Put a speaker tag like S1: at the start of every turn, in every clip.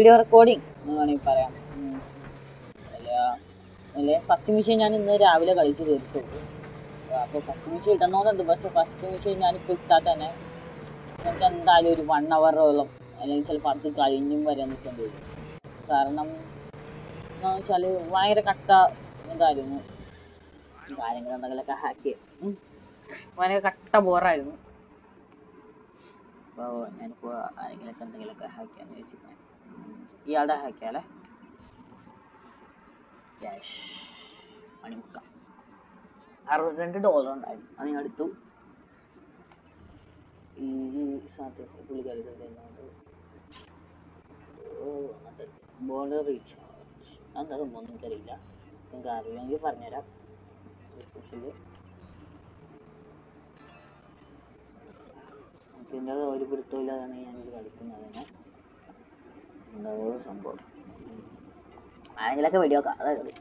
S1: Video recording എന്ന് വേണമെങ്കിൽ പറയാം. അല്ലെ ഫസ്റ്റ് മിഷൻ ഞാൻ ഇന്ന് രാവിലെ കളിച്ച് തീർത്തുള്ളൂ. അപ്പോൾ ഫസ്റ്റ് മിഷൻ ഇടുന്നോന്നുണ്ട്, പക്ഷെ ഫസ്റ്റ് മിഷൻ ഞാനിപ്പോൾ ഇട്ടാൽ തന്നെ നിങ്ങൾക്ക് എന്തായാലും ഒരു 1 ഹവറോളം അല്ലെങ്കിൽ ചിലപ്പോൾ അത് കഴിഞ്ഞും വരെ നിൽക്കേണ്ടി വരും. കാരണം എന്താണെന്ന് വെച്ചാൽ ഭയങ്കര കട്ട ഇതായിരുന്നു, കാര്യങ്ങൾ എന്തെങ്കിലുമൊക്കെ ഹാക്ക് ചെയ്യും, ഭയങ്കര കട്ട ബോറായിരുന്നു. അപ്പോൾ ഞാനിപ്പോൾ ആരെങ്കിലൊക്കെ എന്തെങ്കിലുമൊക്കെ ഹാക്ക് ചെയ്യാന്ന് ചോദിച്ചിരിക്കുന്നത്. ഇയാളുടെ ഹാക്ക് ചെയ്യാല്ലേ? ക്യാഷ് മണിമുക്ക $62 ഉണ്ടായിരുന്നു, അത് ഞാൻ എടുത്തു. ഈ സാധനത്തിൽ പുള്ളിക്കാരി ബോർഡർ റീചാർജ് എന്താ സംഭവം എനിക്കറിയില്ല, നിങ്ങൾക്ക് അറിയാമെങ്കിൽ പറഞ്ഞുതരാം ഡിസ്ക്രിപ്ഷനിൽ. പിന്നെ ഒരു പിടുത്തമില്ലാതാണ് ഞാനിത് കളിക്കുന്നത് തന്നെ. എന്താ സംഭവം ആരെങ്കിലൊക്കെ വെടിവെക്കാം, അതായത്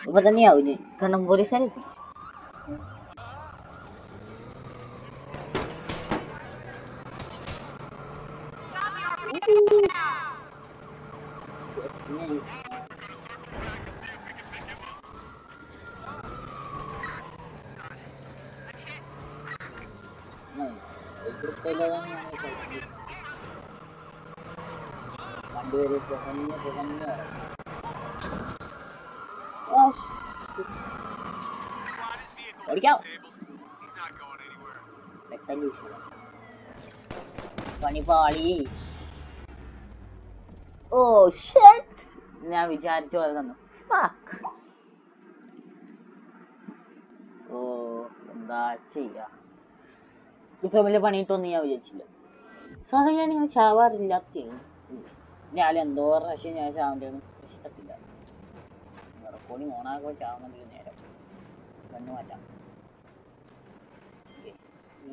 S1: ഇപ്പൊ തന്നെയാവും കാരണം പോലീസുകാരെത്തി. വണ്ടി വരെ പുകഞ്ഞ് ഓടിക്കാം. പണിപാളി. ഓ ഷിറ്റ്, ഞാൻ വിചാരിച്ചു പോലെ തന്നു. ഓ എന്താ ചെയ്യാ, ഇത്ര വലിയ പണിയിട്ടൊന്നും ഞാൻ വിചാരിച്ചില്ല. സാധാരണ ഞാനിങ്ങനെ ചാവാറില്ലാത്ത ഞാൻ എന്തോ പ്രാവശ്യം ഞാൻ ചാവേണ്ടതെന്ന് ഇഷ്ടത്തില്ല. റെക്കോർഡിങ് ഓണാക്കുമ്പോൾ ചാവുന്നതിൽ നേരം കണ്ണു മാറ്റാം.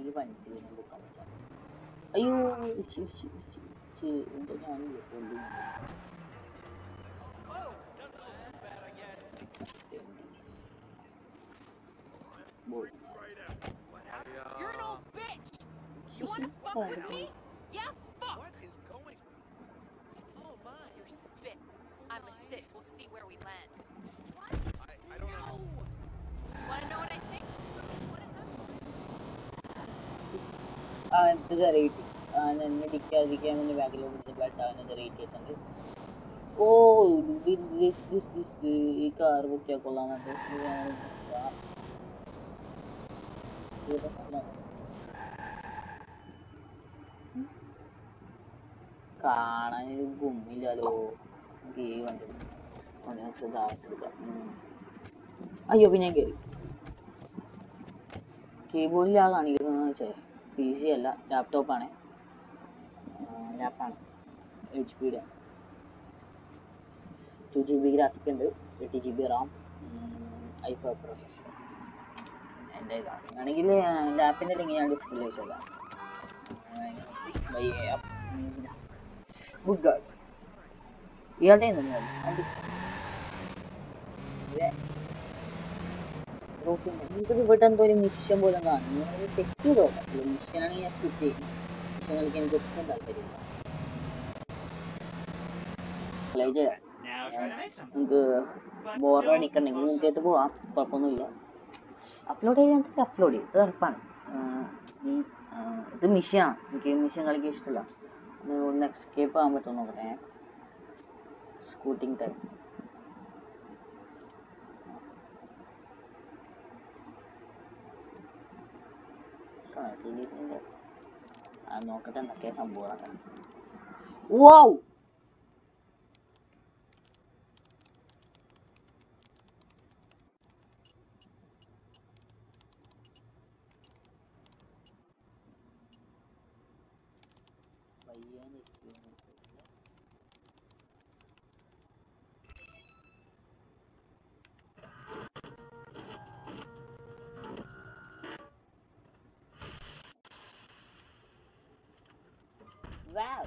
S1: ഈ പണിക്ക് ബുക്കാൻ പറ്റാം. അയ്യോ എന്തോ ഞാൻ
S2: You're an old bitch. You want to fuck with me? Yeah, fuck. What is going? Oh my. You're spit. I'm a sit. We'll see where we land. What? I don't know. Want to know what I think? What is that?
S1: ഇത് കയറിയിട്ട് എന്നെ ഡിക്കാതിരിക്കാൻ വേണ്ടി ബാക്കിലോട്ട് പിടിച്ചിട്ട് അവനത് rate ചെയ്തിട്ടുണ്ട്. ഓ ഈ car ബുക്കിയാൽ കൊള്ളാന്നുണ്ട്. കാണാനൊരു ഗുമ്മില്ലാലോ. നമുക്ക് ഈ വണ്ടി എടുക്കാം. അയ്യോ പിന്നെ ഞാൻ കയറി. കീബോർഡിലാ കാണിക്കുന്നതെന്ന് വെച്ചാൽ PC അല്ല, ലാപ്ടോപ്പാണ്. ലാപ്പാണ്, HP-യുടെ 2GB ഗ്രാഫിക് ഉണ്ട്, 8GB റാം, i5 പ്രോസസ്സർ. എൻ്റെ ആണെങ്കിൽ ലാപ്പിൻ്റെ ലിങ്ക് ഞാൻ ഡിസ്പ്ലേ വെച്ചേക്കാം. Good God. ഇയാളുടെ നിങ്ങൾക്ക് ഇവിടെ എന്തോ ഒരു മിഷൻ പോലെ കാണും. നിങ്ങൾ ചെക്ക് ചെയ്ത് നോക്കാം. മിഷനാണെങ്കിൽ ഞാൻ സ്കിപ്പ് ചെയ്യും. മിഷൻ കളിക്കാൻ എനിക്ക് ഒട്ടും താല്പര്യമില്ല. പ്ലേ ചെയ്യാം. നിങ്ങൾക്ക് ബോർഡ് അടിക്കണമെങ്കിൽ നിങ്ങൾക്ക് പോവാം, കുഴപ്പമൊന്നുമില്ല. അപ്ലോഡ് ചെയ്യാൻ അപ്ലോഡ് ചെയ്യും, ഇത് ഉറപ്പാണ്. ഇത് മിഷനാണ്, എനിക്ക് മിഷൻ കളിക്കാൻ ഇഷ്ടമല്ല. ഒന്ന് എസ്കേപ്പ് ആകാൻ പറ്റുമോ നോക്കട്ടെ. സ്കൂട്ടിങ് ടൈം നോക്കട്ടെ എന്തൊക്കെയാ സംഭവം. Wow wow.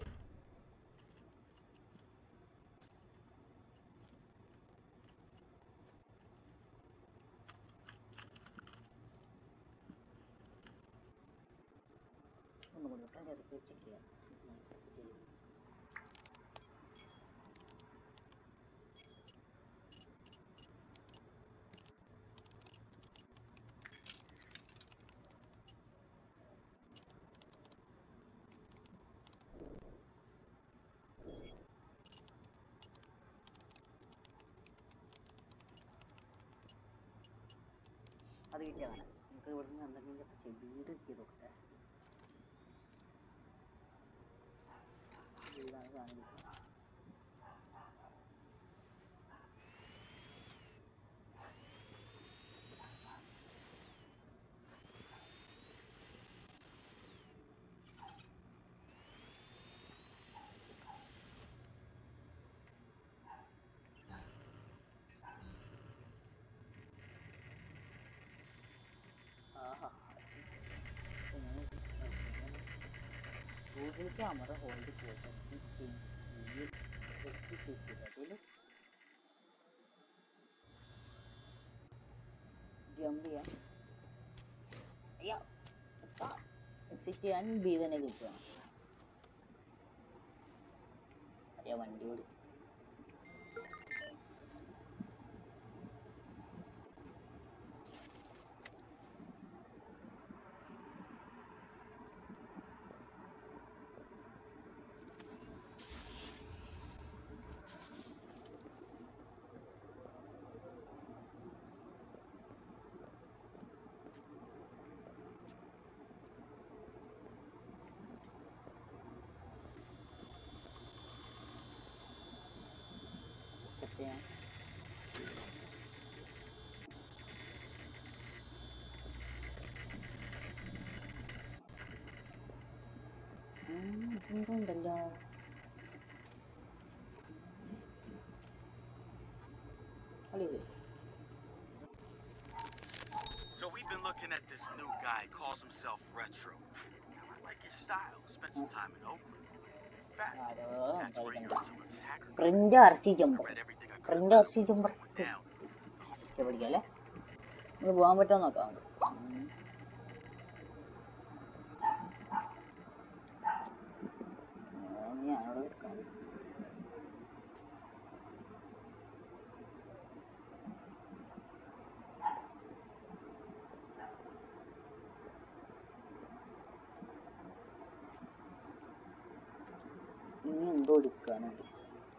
S1: അത് കിട്ടിയാൽ വേണം നമുക്ക് ഇവിടുന്ന് എന്തെങ്കിലും വീട് ചെയ്തോട്ടെ. വീടാണ് കാണിക്കുന്നത്. Google camera hold photo jump ചെയ്യാം. അയ്യോ എക്സിറ്റ് ചെയ്യാൻ ബി തന്നെ കിട്ടുക. അയ്യോ വണ്ടി ഓടി. ഉണ്ടല്ലോ.
S3: So we've been looking at this new guy, calls himself Retro. I like his style. Spent some time in Oakland. In fact, that's where he earned some of his hacker cred. Read everything I could about what's going down.
S1: പഠിക്കല്ലേ നമുക്ക് പോകാൻ പറ്റുമോ നോക്കാം. ഇനി എന്തോ എടുക്കാനുണ്ട്.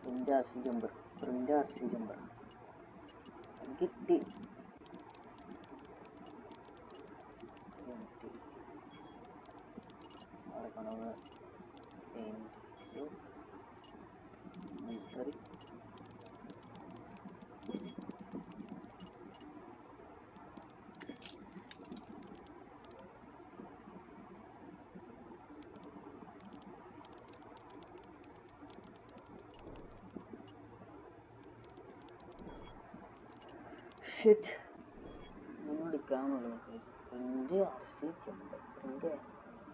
S1: Print R C jumper കിട്ടി. Shit. ഒന്നും എടുക്കാനുള്ളത് print ആർസിക്കുണ്ട്. Print ആർസിക്കുണ്ട്.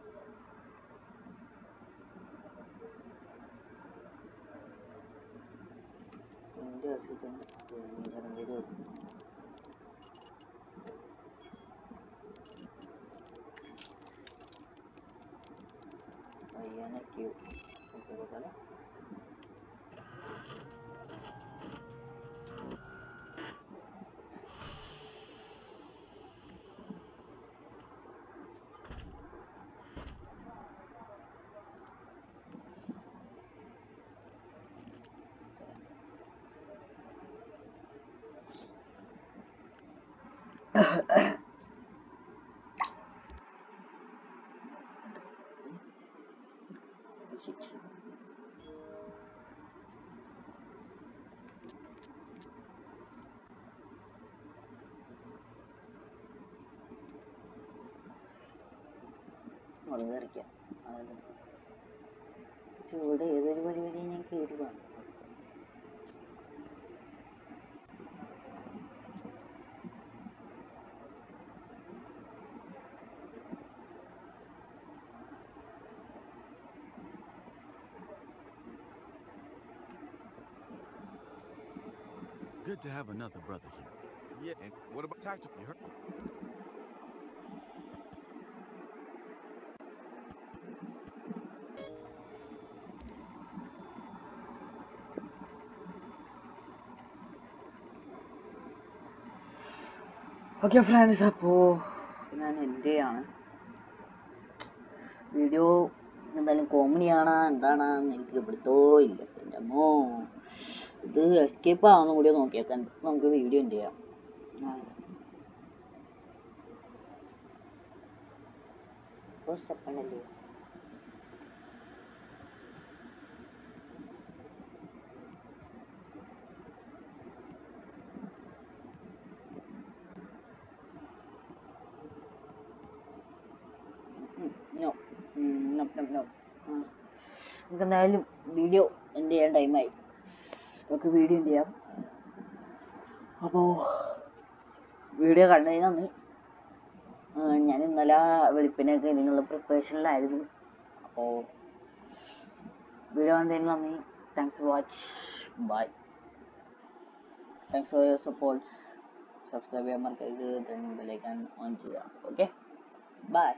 S1: പയ്യാനൊക്കെ പോലെ വളരെയറിയിക്കാം. പക്ഷെ ഇവിടെ ഏതൊരു വഴി ഞാൻ കയറുകയാണ്.
S3: Good to have another brother here. Yeah, and what about tactical? You heard me.
S1: Okay friends, അപ്പോൾ ഞാൻ എൻ്റെ ആണ് വീഡിയോ. എന്തായാലും കോമഡിയാണോ എന്താണെന്ന് എനിക്ക് പിടുത്തോ ഇല്ല. എൻ്റെ അമ്മോ, ഇത് എസ്കേപ്പ് ആവുന്ന കൂടി നോക്കിയേക്കാൻ നമുക്ക് വീഡിയോ എന്ത് ചെയ്യാം. സ്റ്റെപ്പണല്ലേ നമുക്ക് എന്തായാലും വീഡിയോ എന്ത് ചെയ്യാൻ ടൈമായി. നമുക്ക് വീഡിയോ എന്ത് ചെയ്യാം. അപ്പോൾ വീഡിയോ കണ്ടതിന് നന്ദി. ഞാൻ ഇന്നലെ വെളുപ്പിനൊക്കെ ഇതിനുള്ള പ്രിപ്പറേഷനിലായിരുന്നു. അപ്പോൾ വീഡിയോ കണ്ടതിന് നന്ദി. Thanks for watch. Bye. Thanks for your supports. Subscribe ചെയ്യാൻ മറക്കരുത്. ബെൽ ഐക്കൺ ഓൺ ചെയ്യുക. Okay, by.